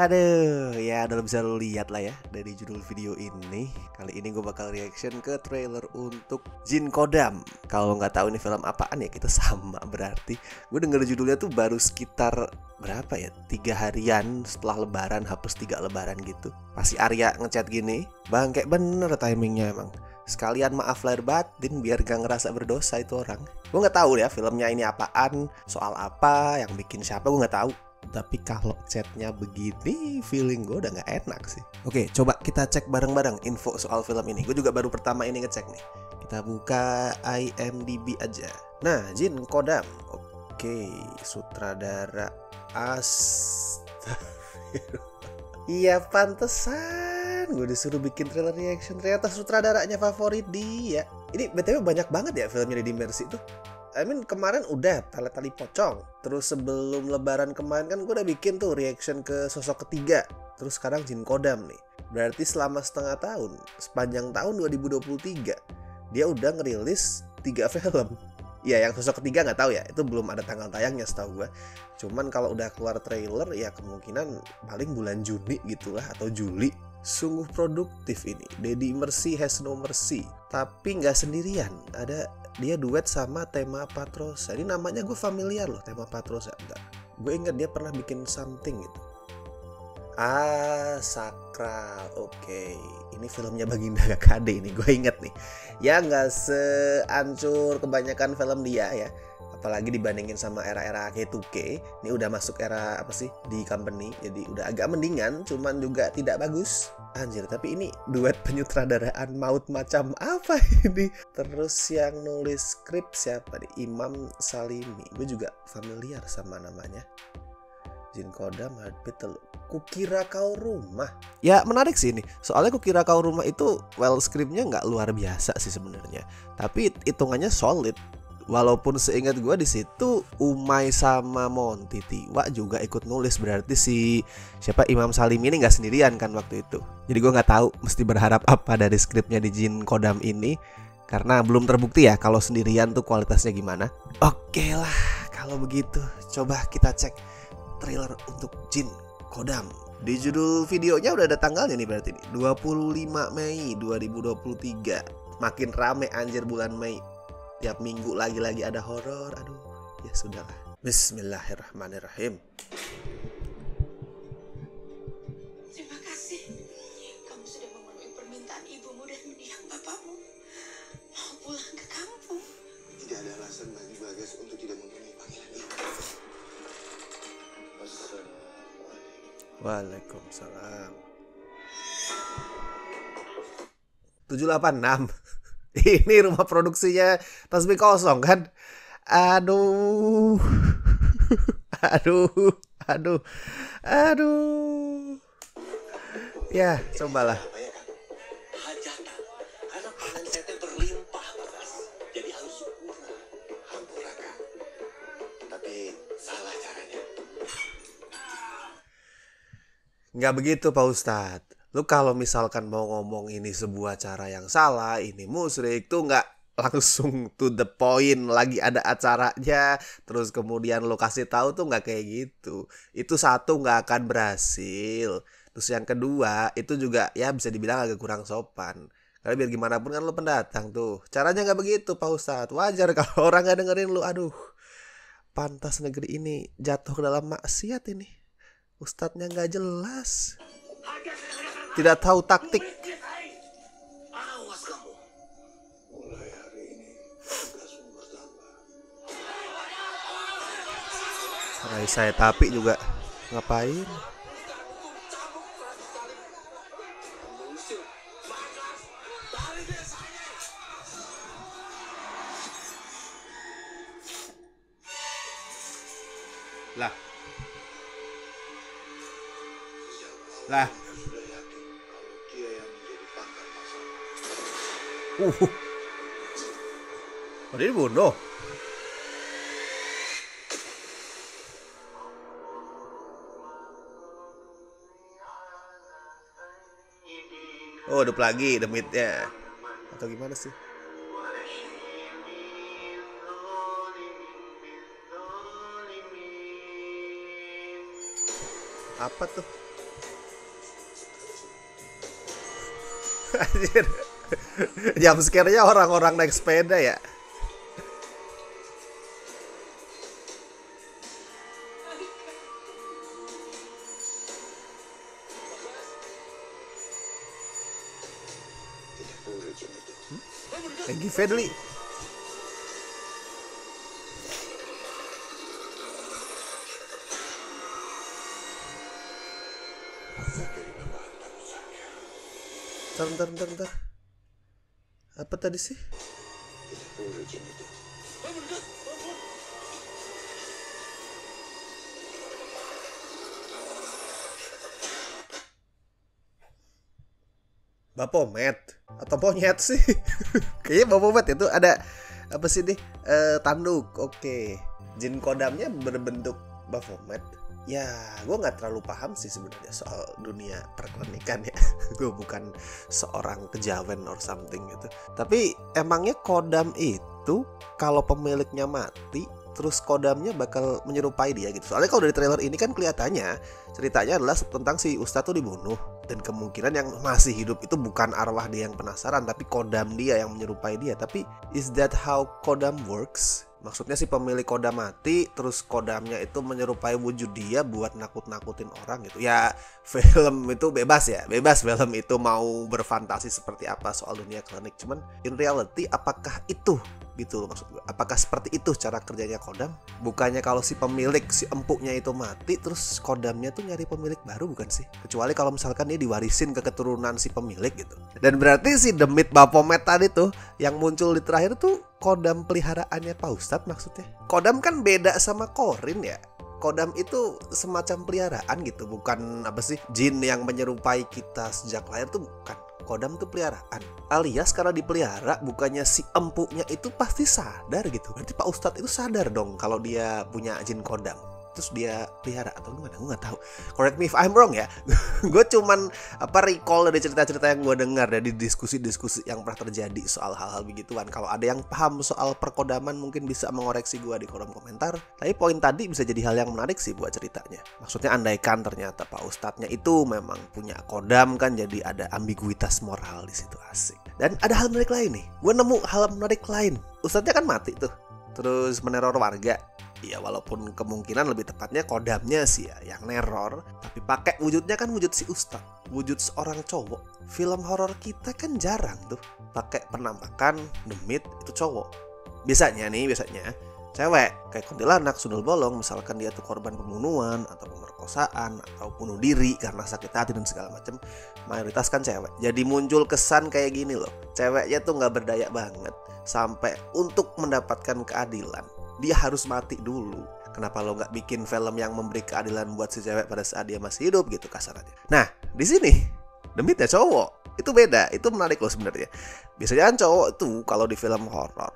Aduh, ya udah bisa lo lihat lah ya dari judul video ini. Kali ini gue bakal reaction ke trailer untuk Jin Kodam. Kalau nggak tahu ini film apaan ya kita sama berarti. Gue denger judulnya tuh baru sekitar berapa ya? 3 harian setelah lebaran, hapus 3 lebaran gitu. Pasti Arya ngechat gini, bang kayak bener timingnya emang. Sekalian maaf lahir batin biar gak ngerasa berdosa itu orang. Gue nggak tahu ya filmnya ini apaan, soal apa, yang bikin siapa gue nggak tahu. Tapi kalau chatnya begini, feeling gue udah gak enak sih. Oke, coba kita cek bareng-bareng info soal film ini. Gue juga baru pertama ini ngecek nih. Kita buka IMDb aja. Nah, Jin Kodam. Oke, sutradara Iya pantesan gue disuruh bikin trailer reaction. Ternyata sutradaranya favorit dia. Ini BTW banyak banget ya filmnya di Mercy tuh. Kemarin udah Tali Pocong. Terus sebelum lebaran kemarin kan gue udah bikin tuh reaction ke sosok ketiga. Terus sekarang Jin Kodam nih. Berarti selama setengah tahun, sepanjang tahun 2023, dia udah ngerilis 3 film. Ya yang sosok ketiga nggak tahu ya, itu belum ada tanggal tayangnya setahu gue. Cuman kalau udah keluar trailer ya kemungkinan paling bulan Juni gitulah atau Juli. Sungguh produktif ini. Deddy Mercy has no mercy. Tapi nggak sendirian, ada dia duet sama Tema Patrosa. Ini namanya gue familiar loh, Tema Patrosa. Bentar. Gue ingat dia pernah bikin something gitu. Sakral. Oke. Ini filmnya Baginda KKD ini, gue inget nih. Ya nggak seancur kebanyakan film dia ya. Apalagi dibandingin sama era-era K2K. Ini udah masuk era apa sih di company. Jadi udah agak mendingan, cuman juga tidak bagus. Anjir, tapi ini duet penyutradaraan maut macam apa ini? Terus yang nulis skrip siapa nih? Imam Salimi. Gue juga familiar sama namanya. Jin Kodam, Heartbeat Teluk. Kukira Kau Rumah. Ya menarik sih ini. Soalnya Kukira Kau Rumah itu skripnya nggak luar biasa sih sebenarnya. Tapi hitungannya solid. Walaupun seingat gue di situ Umay sama Monty Tiwa juga ikut nulis, berarti si siapa Imam Salim ini nggak sendirian kan waktu itu. Jadi gue nggak tahu mesti berharap apa dari skripnya di Jin Kodam ini karena belum terbukti ya kalau sendirian tuh kualitasnya gimana. Oke lah kalau begitu coba kita cek trailer untuk Jin Kodam. Di judul videonya udah ada tanggalnya nih berarti nih 25 Mei 2023. Makin rame anjir bulan Mei. Tiap minggu lagi-lagi ada horor. Aduh, ya sudahlah. Bismillahirrahmanirrahim. Terima kasih. Kamu sudah memenuhi permintaan ibumu dan mendiang bapakmu. Mau pulang ke kampung. Tidak ada alasan bagi Bagas untuk tidak memenuhi panggilan ibu. Waalaikumsalam. 786. Ini rumah produksinya Tasbih Kosong kan? Aduh. Aduh. Ya, cobalah. Hajatan. Karena panen tete berlimpah, Bagas. Jadi harus syukuran. Hampurakan. Tapi salah caranya. Nggak begitu Pak Ustadz. Lu kalau misalkan mau ngomong ini sebuah cara yang salah, ini musyrik tuh nggak langsung to the point, lagi ada acaranya terus kemudian lu kasih tahu tuh nggak kayak gitu. Itu satu nggak akan berhasil. Terus yang kedua itu juga ya bisa dibilang agak kurang sopan. Karena biar gimana pun kan lu pendatang tuh. Caranya nggak begitu Pak Ustadz. Wajar kalau orang nggak dengerin lu. Aduh, pantas negeri ini jatuh ke dalam maksiat ini. Ustadznya nggak jelas. Tidak tahu taktik. Awas kamu. Mulai hari ini tugasmu bertambah. Rai saya tapi juga ngapain? Lah. Sudah yakin kalau dia yang menjadi pangkat masalah. Oh, dia dibunuh. Oh, hidup lagi demitnya. Atau gimana sih? Apa tuh? Anjir. Jam scare-nya orang-orang naik sepeda ya. Tidak boleh jin itu. Lagi Fedli. Fakir bahan baru saja. Bentar. Apa tadi sih? Tidak boleh jin itu. Bapomet atau monyet sih? Kayaknya Bapomet itu ada apa sih nih? Tanduk. Oke. Jin kodamnya berbentuk Bapomet. Ya, gue nggak terlalu paham sih sebenarnya soal dunia perkonikan ya. Gue bukan seorang kejawen or something gitu. Tapi emangnya kodam itu kalau pemiliknya mati, terus kodamnya bakal menyerupai dia gitu. Soalnya kalau dari trailer ini kan kelihatannya ceritanya adalah tentang si Ustadz tuh dibunuh, dan kemungkinan yang masih hidup itu bukan arwah dia yang penasaran, tapi kodam dia yang menyerupai dia. Tapi is that how kodam works? Maksudnya si pemilik kodam mati, terus kodamnya itu menyerupai wujud dia buat nakut-nakutin orang gitu. Ya film itu bebas ya, bebas film itu mau berfantasi seperti apa soal dunia klinik. Cuman in reality apakah itu gitu loh maksud gue. Apakah seperti itu cara kerjanya kodam? Bukannya kalau si pemilik, si empuknya itu mati, terus kodamnya tuh nyari pemilik baru bukan sih? Kecuali kalau misalkan dia diwarisin ke keturunan si pemilik gitu. Dan berarti si Demit Bapomet tadi tuh yang muncul di terakhir tuh kodam peliharaannya Pak Ustadz maksudnya. Kodam kan beda sama Korin ya. Kodam itu semacam peliharaan gitu, bukan apa sih jin yang menyerupai kita sejak lahir tuh bukan. Kodam tuh peliharaan. Alias karena dipelihara, bukannya si empuknya itu pasti sadar gitu. Berarti Pak Ustadz itu sadar dong kalau dia punya jin kodam. Terus dia pelihara atau gimana? Gue gak tahu. Correct me if I'm wrong ya. Gue cuman recall dari cerita-cerita yang gue dengar dari diskusi-diskusi yang pernah terjadi soal hal-hal begituan. Kalau ada yang paham soal perkodaman mungkin bisa mengoreksi gue di kolom komentar. Tapi poin tadi bisa jadi hal yang menarik sih buat ceritanya. Maksudnya andaikan ternyata Pak Ustadznya itu memang punya kodam kan, jadi ada ambiguitas moral di situ, asik. Dan ada hal menarik lain nih. Gue nemu hal menarik lain. Ustadznya kan mati tuh, terus meneror warga. Ya walaupun kemungkinan lebih tepatnya kodamnya sih ya yang neror, tapi pakai wujudnya kan wujud si Ustadz, wujud seorang cowok. Film horor kita kan jarang tuh pakai penampakan Demit itu cowok. Biasanya cewek kayak kuntilanak, sundel bolong, misalkan dia tuh korban pembunuhan atau pemerkosaan atau bunuh diri karena sakit hati dan segala macam. Mayoritas kan cewek. Jadi muncul kesan kayak gini loh, ceweknya tuh nggak berdaya banget sampai untuk mendapatkan keadilan dia harus mati dulu. Kenapa lo nggak bikin film yang memberi keadilan buat si cewek pada saat dia masih hidup gitu kasarannya. Nah di sini Demitnya cowok, itu beda, itu menarik loh sebenarnya. Biasanya kan cowok tuh kalau di film horor,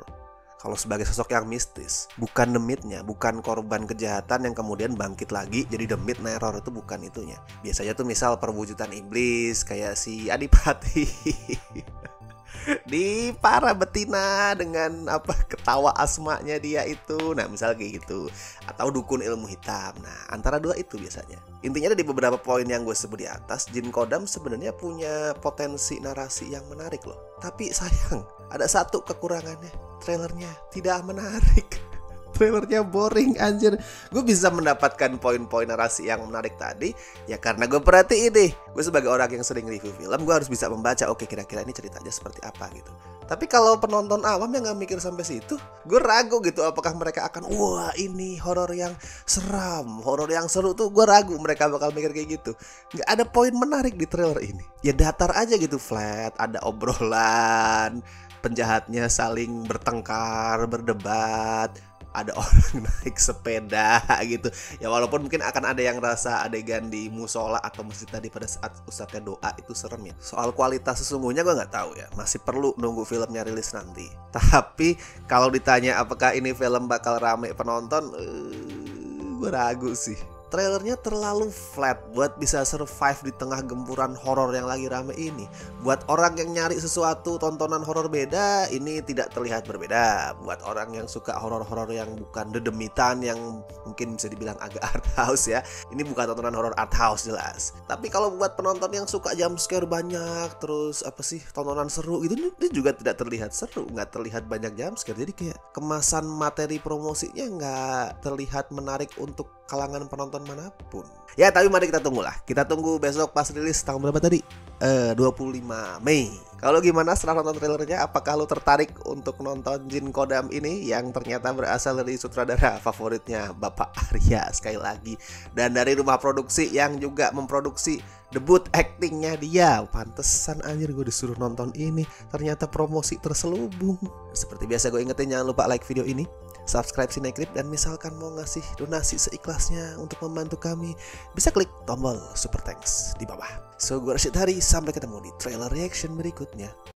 kalau sebagai sosok yang mistis, bukan Demitnya, bukan korban kejahatan yang kemudian bangkit lagi jadi Demit neror, itu bukan itunya. Biasanya tuh misal perwujudan iblis kayak si Adipati di para betina dengan apa ketawa asmanya dia itu, nah misal kayak gitu, atau dukun ilmu hitam. Nah antara dua itu biasanya. Intinya di beberapa poin yang gue sebut di atas, jin kodam sebenarnya punya potensi narasi yang menarik loh. Tapi sayang ada satu kekurangannya, trailernya tidak menarik. Trailernya boring anjir. Gue bisa mendapatkan poin-poin narasi yang menarik tadi ya karena gue perhatiin deh. Gue sebagai orang yang sering review film, gue harus bisa membaca oke kira-kira ini ceritanya seperti apa gitu. Tapi kalau penonton awam yang gak mikir sampai situ, gue ragu gitu apakah mereka akan wah ini horor yang seram, horor yang seru tuh. Gue ragu mereka bakal mikir kayak gitu. Gak ada poin menarik di trailer ini. Ya datar aja gitu, flat. Ada obrolan, penjahatnya saling bertengkar, berdebat, ada orang naik sepeda gitu. Ya walaupun mungkin akan ada yang rasa adegan di musola atau masjid tadi pada saat ustadznya doa itu serem ya. Soal kualitas sesungguhnya gue gak tahu ya, masih perlu nunggu filmnya rilis nanti. Tapi kalau ditanya apakah ini film bakal rame penonton, gue ragu sih. trailernya terlalu flat buat bisa survive di tengah gempuran horor yang lagi rame ini. Buat orang yang nyari sesuatu tontonan horor beda, ini tidak terlihat berbeda. Buat orang yang suka horor-horor yang bukan dedemitan, yang mungkin bisa dibilang agak art house ya, ini bukan tontonan horor art house jelas. Tapi kalau buat penonton yang suka jump scare banyak, terus apa sih, tontonan seru gitu, ini juga tidak terlihat seru, nggak terlihat banyak jump scare. Jadi kayak kemasan materi promosinya nggak terlihat menarik untuk kalangan penonton manapun. Ya tapi mari kita tunggulah. Kita tunggu besok pas rilis tanggal berapa tadi? 25 Mei. Kalau gimana setelah nonton trailernya? Apakah lo tertarik untuk nonton Jin Kodam ini yang ternyata berasal dari sutradara favoritnya Bapak Arya sekali lagi, dan dari rumah produksi yang juga memproduksi debut actingnya dia. Pantesan anjir gue disuruh nonton ini, ternyata promosi terselubung. Seperti biasa gue ingetin, jangan lupa like video ini, subscribe Cineklip, dan misalkan mau ngasih donasi seikhlasnya untuk membantu kami, bisa klik tombol super thanks di bawah. So gue Rashid Hari, sampai ketemu di trailer reaction berikutnya.